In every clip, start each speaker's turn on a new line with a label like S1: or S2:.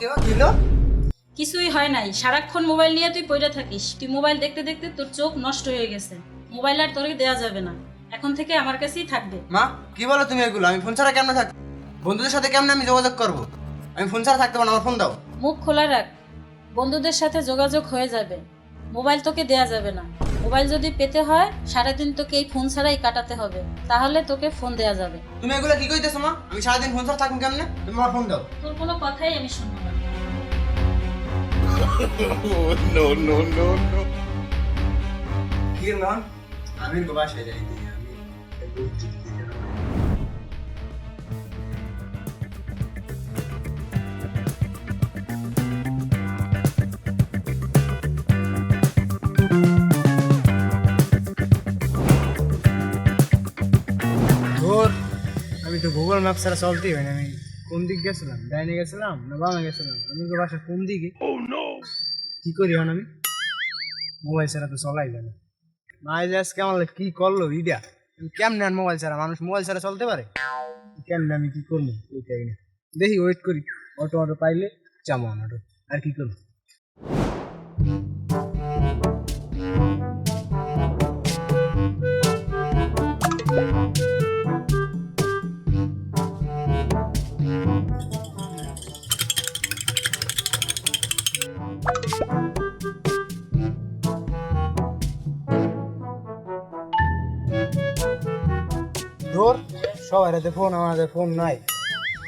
S1: কি হলো?
S2: কিছুই হয় নাই, সারাক্ষণ মোবাইল নিয়ে তুই পড়ে থাকিস। তুই মোবাইল দেখতে দেখতে তোর চোখ নষ্ট হয়ে গেছে। মোবাইল আর তোরে দেয়া যাবে না, এখন থেকে আমার কাছেই থাকবে।
S1: মা কি বলো তুমি এগুলো? আমি ফোন ছাড়া কেমনে থাকবো? বন্ধুদের সাথে কেমনে আমি যোগাযোগ করবো? আমি ফোন ছাড়া থাকতে পারবো না, আমার ফোন দাও।
S2: মুখ খোলা রাখ, বন্ধুদের সাথে যোগাযোগ হয়ে যাবে। মোবাইল তোকে দেয়া যাবে না। মোবাইল যদি পেতে হয় সারাদিন তোকে এই ফোন ছাড়াই কাটাতে হবে, তাহলে তোকে ফোন দেয়া যাবে।
S1: তুমি এগুলো কি কইতেছো মা? আমি সারাদিন ফোন ছাড়া থাকবো কেমনে? তুমি আমার ফোন দাও।
S2: তোর কোনো কথাই আমি শুনবো না।
S1: কি মান? আমি বাসায় যাই আমি আমি তো গুগল ম্যাপ ছাড়া চলতেই হয় না। আমি কোন দিক গেছিলাম? ডাইনে গেছিলাম না বামে গেছিলাম? আমি তো বাসা কোন দিকে? কি করি এখন আমি? মোবাইল ছাড়া তো চলাই যায় না। মাইল আজকে আমার কি করলো ইডা? কেমনে আর মোবাইল ছাড়া? মানুষ মোবাইল ছাড়া চলতে পারে? কেমনে আমি কি করবো ওইটাই না। দেখি ওয়েট করি, অটো পাইলে যাবো অটো। আর কি করবো? ধর সবাই রাতে ফোন, আমার হাতে ফোন নাই।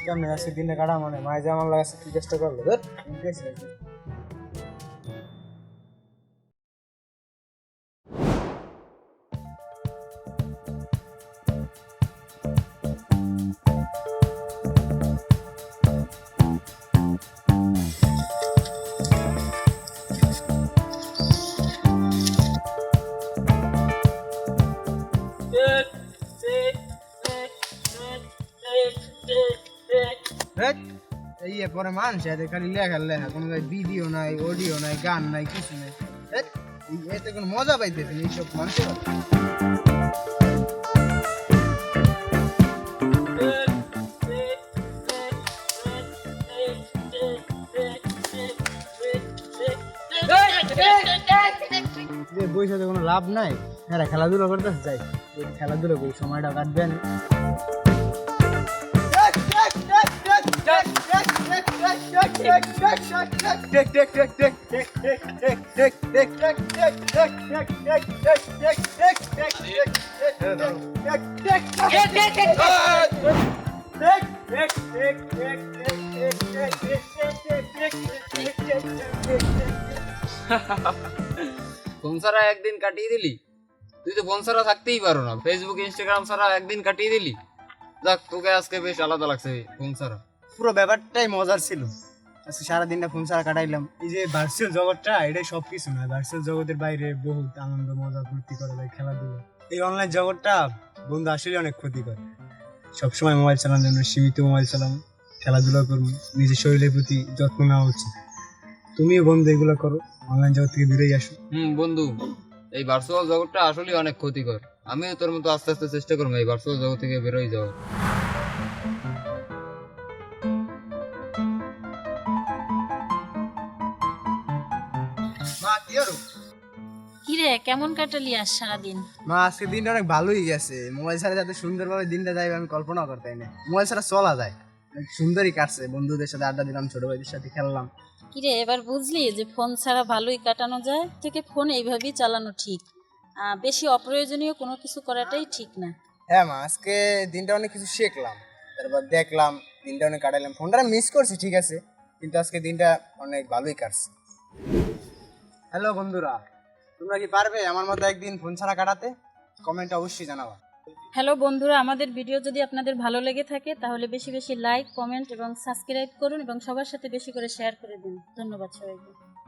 S1: কেমনে আজকে দিনে কাটা মানে মায়ে যে আমার কাছে কি চেষ্টা করলো? ধর এই পরে মানুষ এতে খালি লেখা কোনো ভিডিও নাই, অডিও নাই, গান নাই, কিছু নাই। এতে কোনো মজা পাইতেছে এইসব মানুষের। বইসা তো কোনো লাভ নাই। হ্যাঁ খেলাধুলো করতেছে, যাই খেলাধুলো করি, সময়টা কাটবেন।
S3: ফোন ছাড়া একদিন কাটিয়ে দিলি? তুই তো ফোন ছাড়া থাকতেই পারো না, ফেসবুক ইনস্টাগ্রাম ছাড়া একদিন কাটিয়ে দিলি। যাক, তোকে আজকে বেশ আলাদা লাগছে ফোন ছাড়া।
S1: পুরো ব্যাপারটাই মজার ছিল। আজকে সারাদিনটা ফোন ছাড়া কাটাইলাম। এই যে ভার্চুয়াল জগৎটা, এটাই সবকিছু না। ভার্চুয়াল জগতের বাইরে বহুত আনন্দ, মজা, ফুর্তি করা যায়, খেলাধুলা। এই অনলাইন জগৎটা বন্ধু আসলে অনেক ক্ষতি করে। সবসময় মোবাইল চালানোর জন্য সীমিত মোবাইল চালানো, খেলাধুলা করুন, নিজের শরীরের প্রতি যত্ন নেওয়া উচিত। তুমিও বন্ধু এগুলো করো, অনলাইন জগৎ থেকে দূরেই আসো।
S3: বন্ধু, এই ভার্চুয়াল জগৎটা আসলে অনেক ক্ষতিকর। আমিও তোর মতো আস্তে আস্তে চেষ্টা করবো এই ভার্চুয়াল জগৎ থেকে বেরোয় যাওয়ার।
S1: মা কি হলো?
S2: কিরে, কেমন কাটালি আজ সারাদিন?
S1: মা আজকে দিনটা অনেক ভালোই গেছে। মোবাইল ছাড়া যাতে সুন্দরভাবে দিনটা যায় আমি কল্পনা করতে না। মোবাইল ছাড়া চলা যায়, সুন্দরই কাটছে। বন্ধুদের সাথে আড্ডা দিলাম, ছোট ভাইদের সাথে খেললাম।
S2: কিরে, এবার বুঝলি যে ফোন ছাড়া ভালোই কাটানো যায়? থেকে ফোন এইভাবেই চালানো ঠিক। বেশি অপ্রয়োজনীয় কোনো কিছু করাটাই ঠিক না।
S1: হ্যাঁ মা, আজকে দিনটা অনেক কিছু শিখলাম, তারপর দেখলাম, দিনটা অনেক কাটাইলাম। ফোনটা মিস করছি ঠিক আছে, কিন্তু আজকে দিনটা অনেক ভালোই কাটছে। হ্যালো বন্ধুরা, তোমরা কি পারবে আমার মতো একদিন ফোন ছাড়া কাটাতে? কমেন্টে অবশ্যই জানাবা।
S2: হ্যালো বন্ধুরা, আমাদের ভিডিও যদি আপনাদের ভালো লেগে থাকে তাহলে বেশি বেশি লাইক, কমেন্ট এবং সাবস্ক্রাইব করুন এবং সবার সাথে বেশি করে শেয়ার করে দিন। ধন্যবাদ সবাইকে।